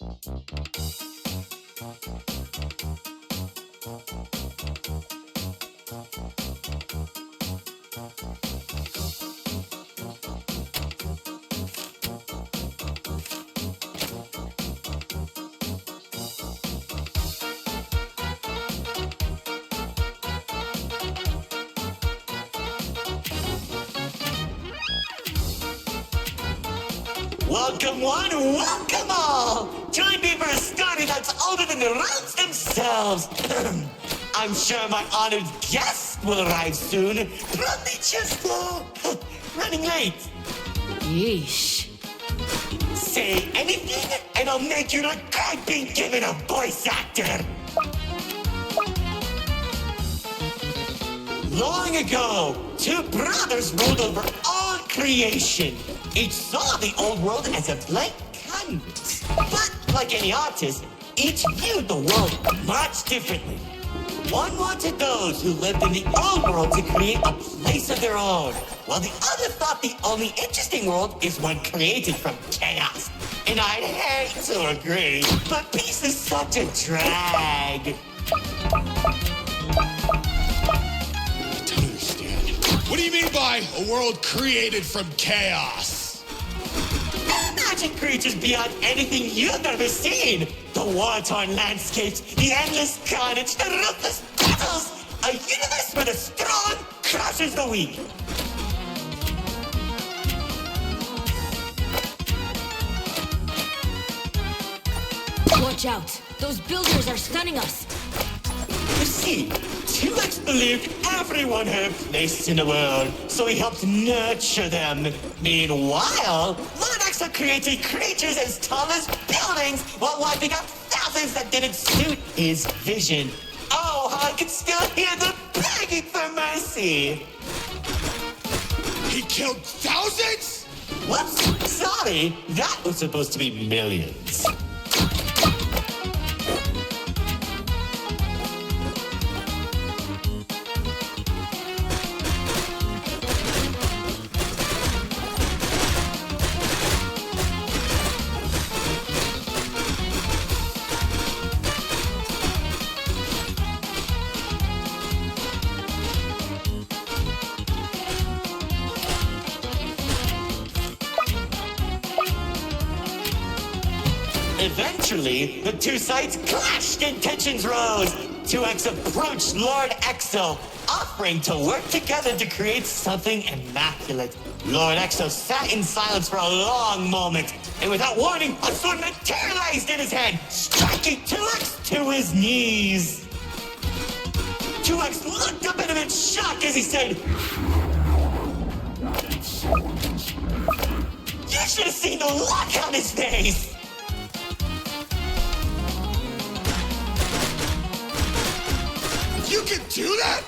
Welcome one, welcome all! Join me for a story that's older than the roads themselves. I'm sure my honored guest will arrive soon. Probably just, running late. Yeesh. Say anything and I'll make you regret being given a voice actor. Long ago, two brothers ruled over all creation. Each saw the old world as a blank canvas. But like any artist, each viewed the world much differently. One wanted those who lived in the old world to create a place of their own, while the other thought the only interesting world is one created from chaos. And I'd hate to agree, but peace is such a drag. I don't understand. What do you mean by a world created from chaos? Imagine creatures beyond anything you've ever seen. The war-torn landscapes, the endless carnage, the ruthless battles. A universe where the strong crushes the weak. Watch out! Those builders are stunning us! You see, T-Rex believed everyone had a place in the world, so he helped nurture them. Meanwhile, Loadouts created creatures as tall as buildings while wiping out thousands that didn't suit his vision. Oh, how I can still hear them begging for mercy! He killed thousands? Whoops, sorry, that was supposed to be millions. Eventually, the two sides clashed and tensions rose. 2X approached Lord Exo, offering to work together to create something immaculate. Lord Exo sat in silence for a long moment, and without warning, a sword materialized in his hand, striking 2X to his knees. 2X looked up at him in shock as he said, "You should have seen the look on his face!" You can do that?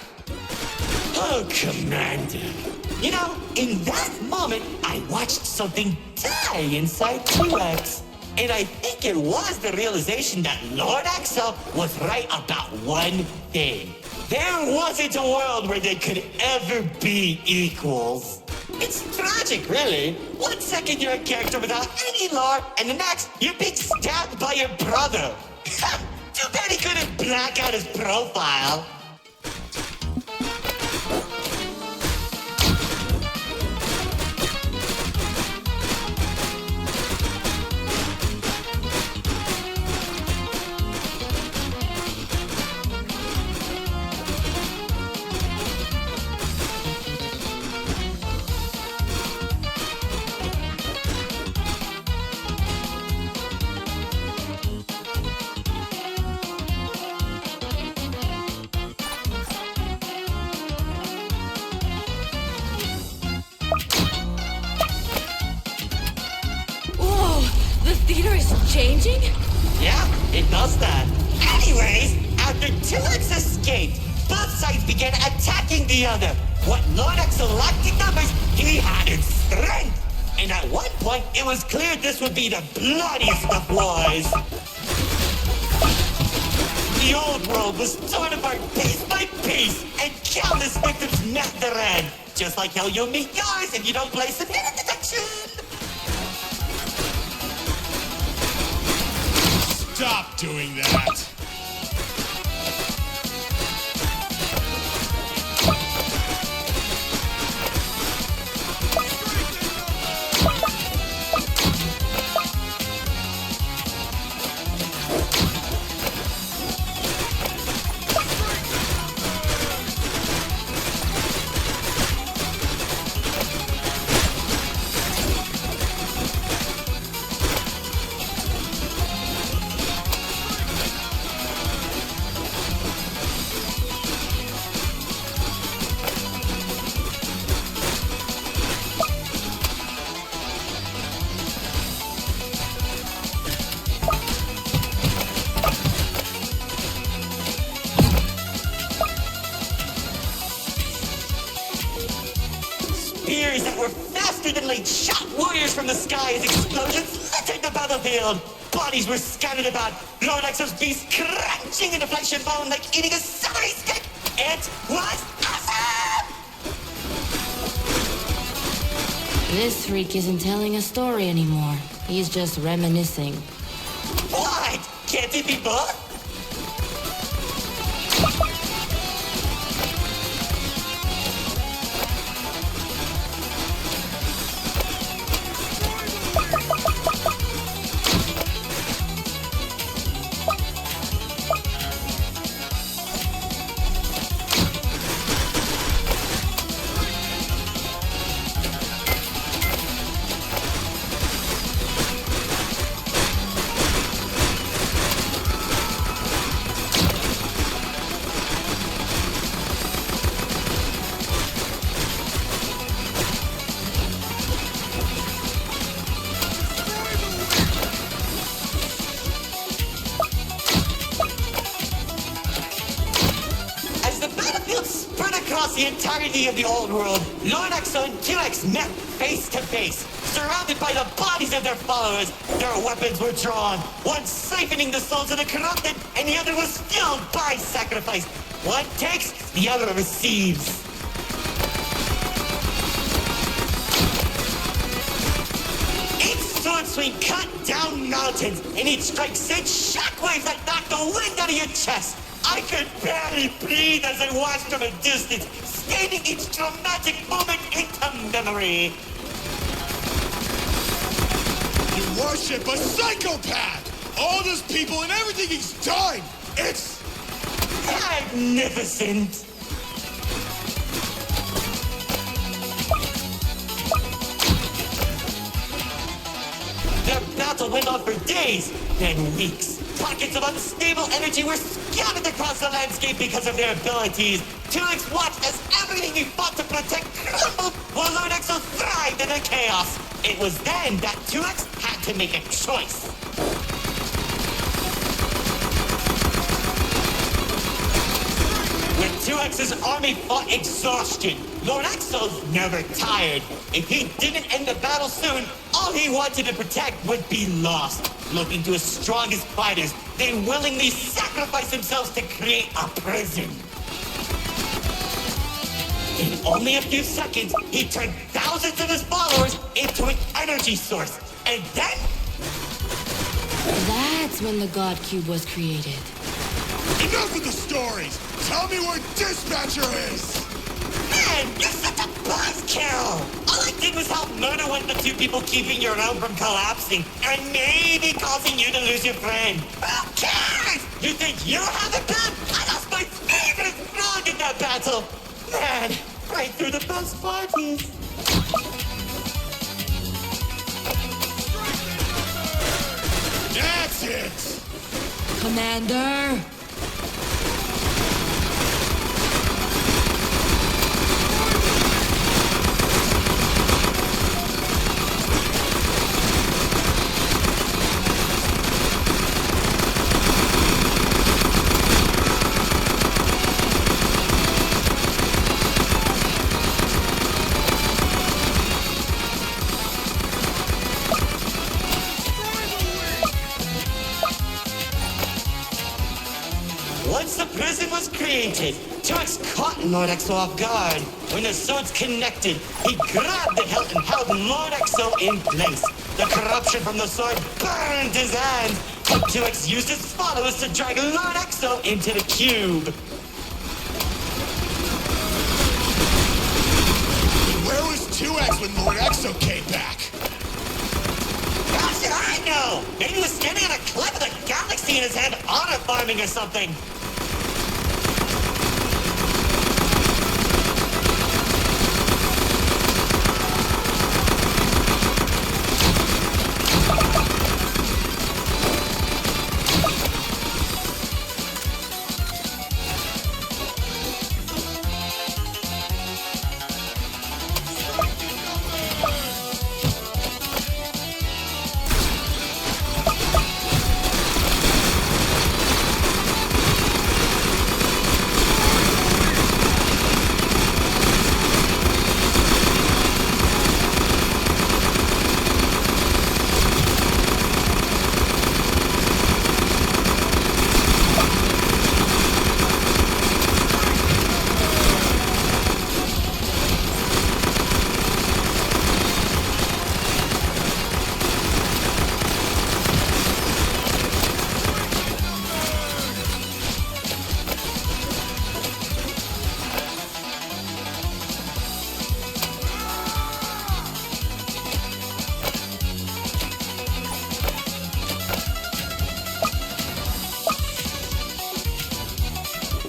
Oh, Commander. You know, in that moment, I watched something die inside 2X. And I think it was the realization that Lord Exo was right about one thing. There wasn't a world where they could ever be equals. It's tragic, really. 1 second you're a character without any lore, and the next you're being stabbed by your brother. Too bad he couldn't black out his profile. theater is changing? Yeah, it does that. Anyways, after 2X escaped, both sides began attacking the other. What Lord X lacked in numbers, he had in strength. And at one point, it was clear this would be the bloodiest of wars. The old world was torn apart piece by piece, and countless victims met their end. Just like how you'll meet yours if you don't play submitted detection. stop doing that. Spears that were faster than light shot warriors from the sky as explosions littered the battlefield. Bodies were scattered about, Lord Exo's beast crunching into flesh and bone like eating a celery stick. It was awesome! This freak isn't telling a story anymore. He's just reminiscing. What? Can't it be both? Across the entirety of the old world, Lord Exo and 2X met face to face, surrounded by the bodies of their followers. Their weapons were drawn, one siphoning the souls of the corrupted, and the other was fueled by sacrifice. One takes, the other receives. Each sword swing cut down mountains, and each strike sent shockwaves that knocked the wind out of your chest. I could barely breathe as I watched from a distance, scanning each dramatic moment into memory. You worship a psychopath! All those people and everything he's done! It's magnificent! Their battle went on for days, then weeks. Pockets of unstable energy were scattered across the landscape because of their abilities. 2X watched as everything he fought to protect crumbled, while Lord Exo thrived in the chaos. It was then that 2X had to make a choice. When 2X's army fought exhaustion, Lord Exo's never tired. If he didn't end the battle soon, all he wanted to protect would be lost. Looking to his strongest fighters, they willingly sacrificed themselves to create a prison. In only a few seconds, he turned thousands of his followers into an energy source. And then... That's when the God Cube was created. Enough of the stories! Tell me where Dispatcher is! Man, you're such a buzzkill! All I did was help murder one of the two people keeping your realm from collapsing, and maybe causing you to lose your friend. Who cares? You think you have it bad? I lost my favorite frog in that battle! Man, right through the best parties. That's it! Commander! Once the prison was created, 2X caught Lord Exo off guard. When the swords connected, he grabbed the hilt and held Lord Exo in place. The corruption from the sword burned his hands, 2X used his followers to drag Lord Exo into the cube. Where was 2X when Lord Exo came back? How should I know? Maybe he was standing on a cliff with a galaxy in his hand, honor farming or something.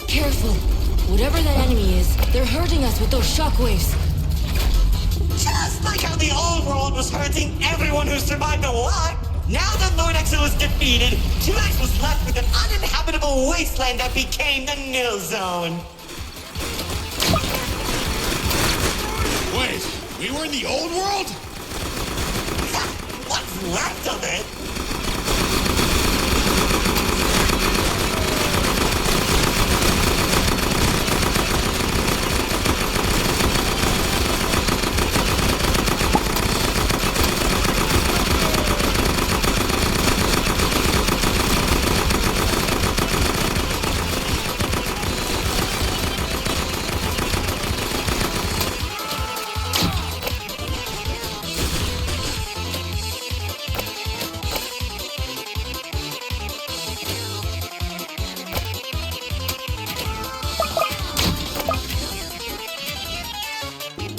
Careful. Whatever that enemy is, they're hurting us with those shockwaves. Just like how the old world was hurting everyone who survived the war, now that Lord Exo was defeated, 2X was left with an uninhabitable wasteland that became the Nil Zone. Wait, we were in the old world? What's left of it?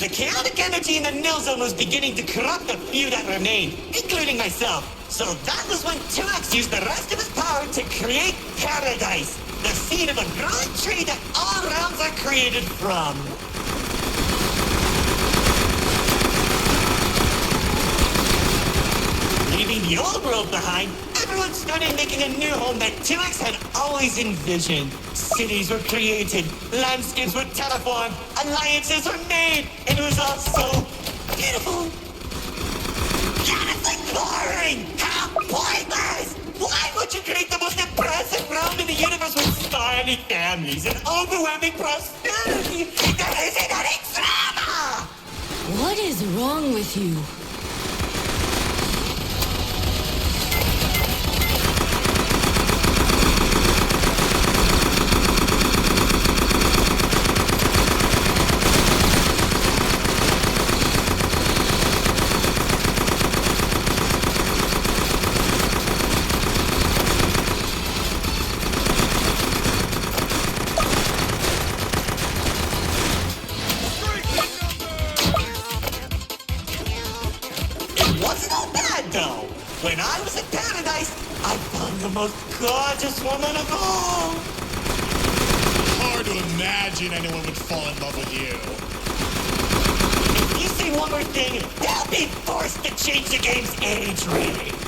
The chaotic energy in the Nil Zone was beginning to corrupt the few that remained, including myself. So that was when 2X used the rest of his power to create Paradise, the seed of a growing tree that all realms are created from. Leaving the old world behind, everyone started making a new home that 2X had always envisioned. Cities were created, landscapes were terraformed, alliances were made, and it was all so beautiful. Honestly boring! How pointless! Why would you create the most impressive realm in the universe with star-any families and overwhelming prosperity if there isn't any drama? What is wrong with you? When I was in Paradise, I found the most gorgeous woman of all. Hard to imagine anyone would fall in love with you. If you say one more thing, they'll be forced to change the game's age rating.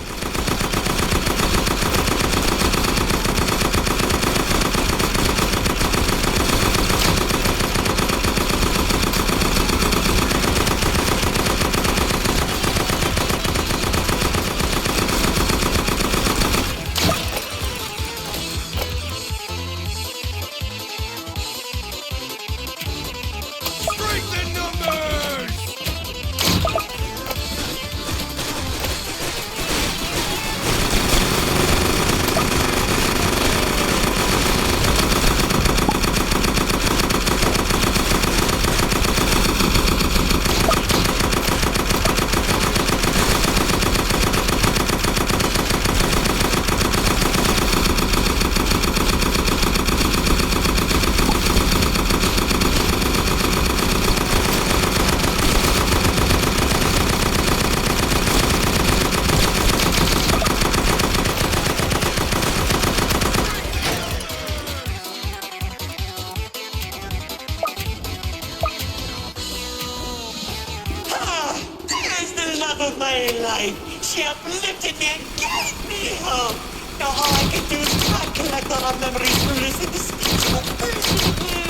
life. She uplifted me and gave me hope. Now all I can do is try to collect all our memories through this indisputable version of her.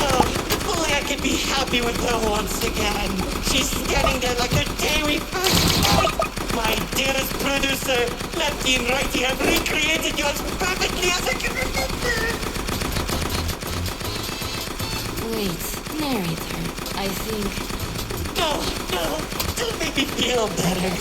Oh, if only I could be happy with her once again. She's standing there like the day we first met. My dearest producer, lefty and righty, have recreated you as perfectly as I can remember. Wait, narrate her. I think... No, don't make me feel better.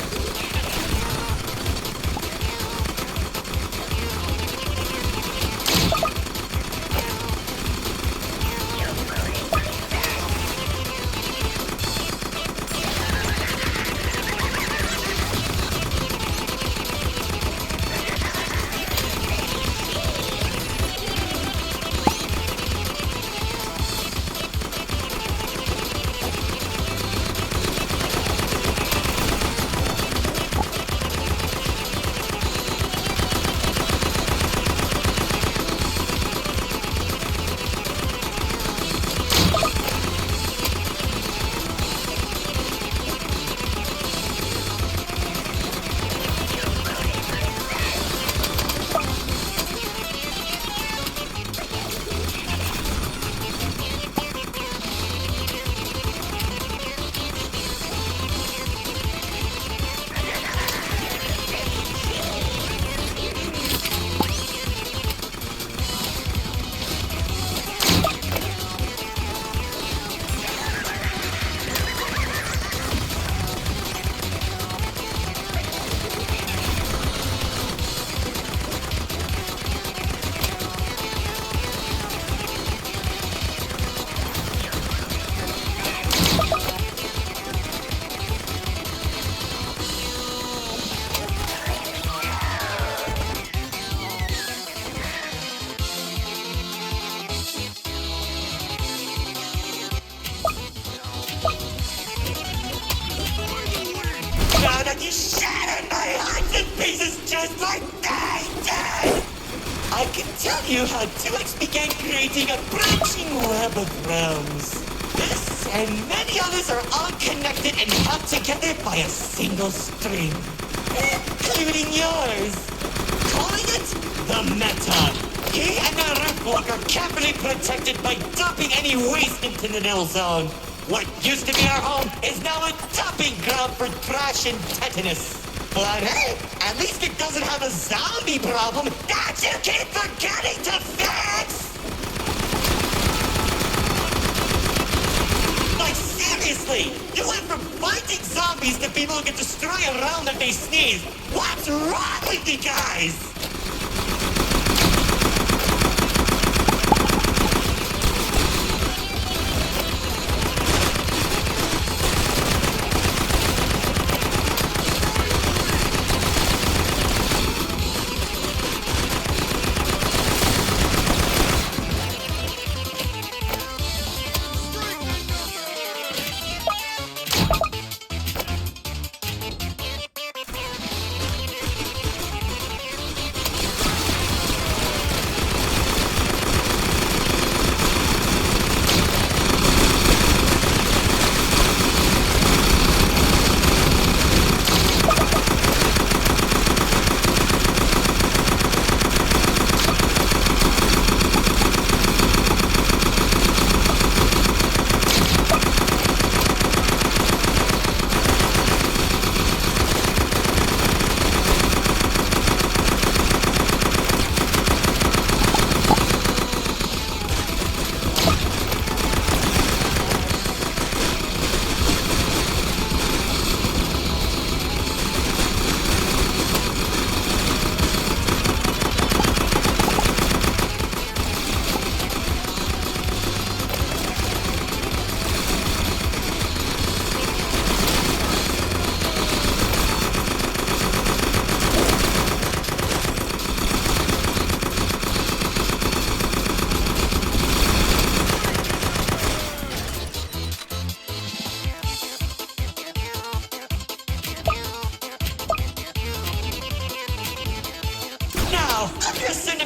Now that you shattered my heart to pieces just like I did! I can tell you how 2X began creating a branching web of realms. This and many others are all connected and held together by a single string, including yours. Calling it the Meta. He and the Rootwalk are carefully protected by dumping any waste into the Nil Zone. What used to be our home is now a dumping ground for trash and tetanus. But hey, at least it doesn't have a zombie problem that you keep forgetting to fix! Like seriously, you went from fighting zombies to people who can destroy a realm if they sneeze. What's wrong with you guys?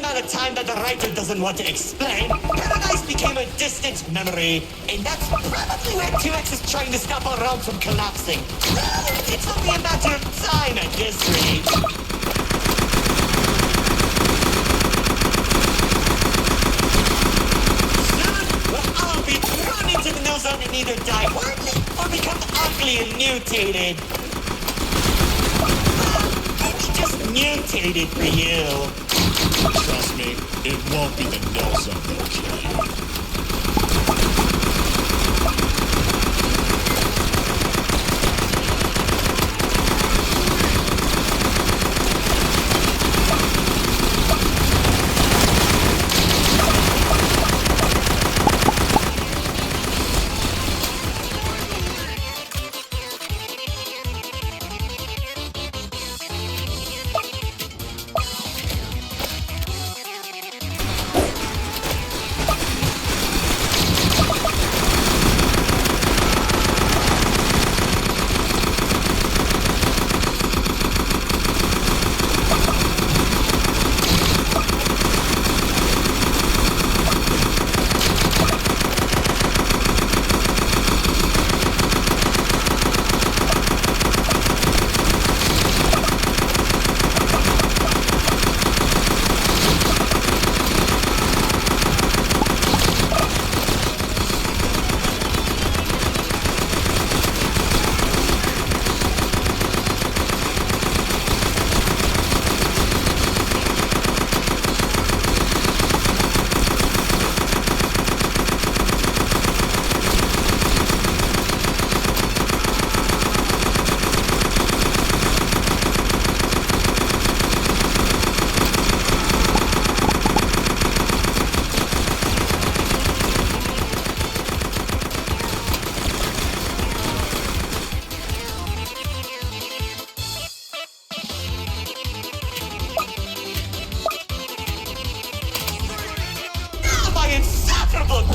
amount of time that the writer doesn't want to explain, Paradise became a distant memory, and that's probably where 2X is trying to stop our realm from collapsing. Well, it's only a matter of time at this rate. Soon, we'll all be thrown into the no zone and either die horribly or become ugly and mutated. Just mutated for you. Trust me, it won't be the no zone that'll kill you.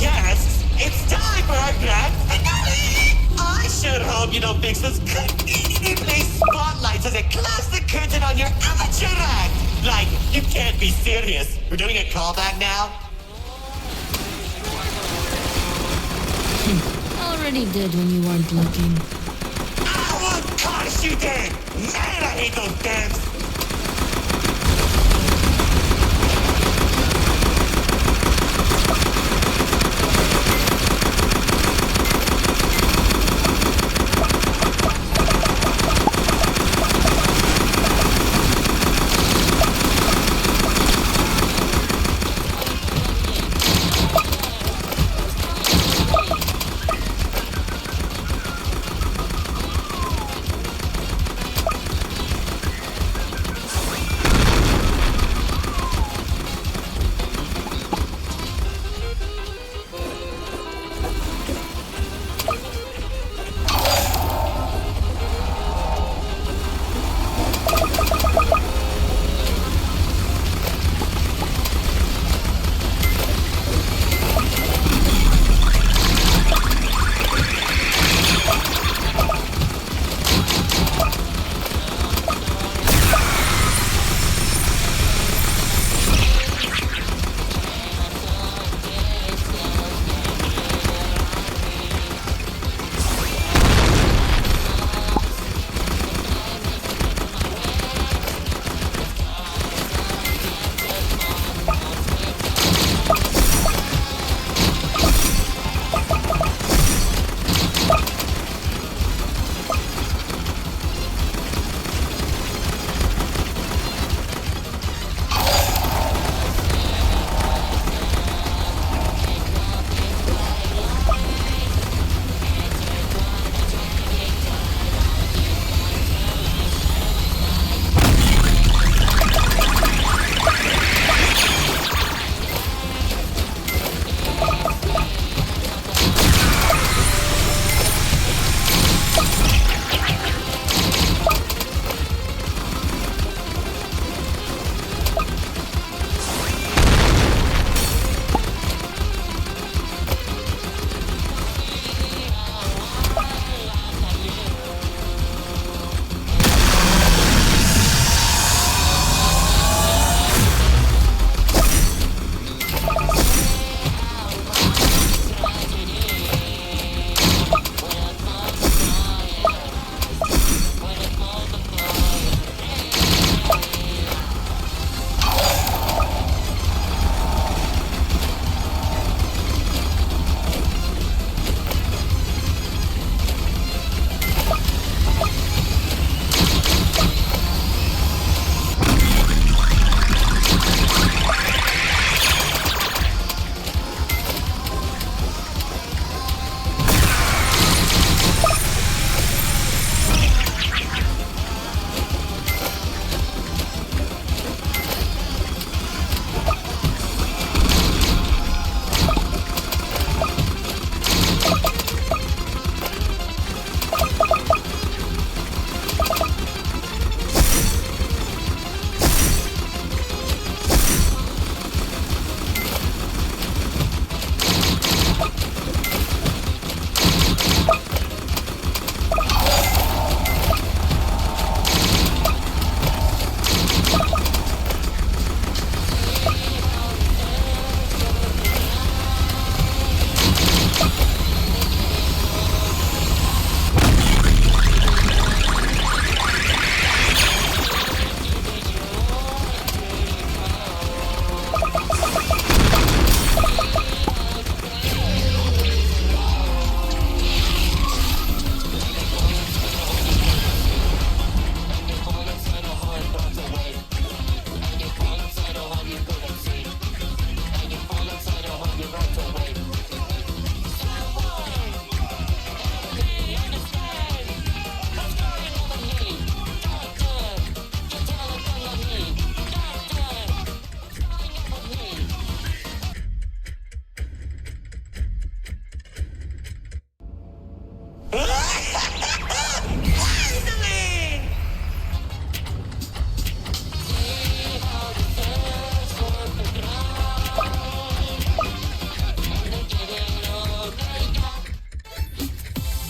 Guests, it's time for our grand finale! I sure hope you don't fix those conveniently placed spotlights as I close the curtain on your amateur act! Like, you can't be serious. We're doing a callback now? Already did when you weren't looking. Oh, of course you did! Man, I hate those damn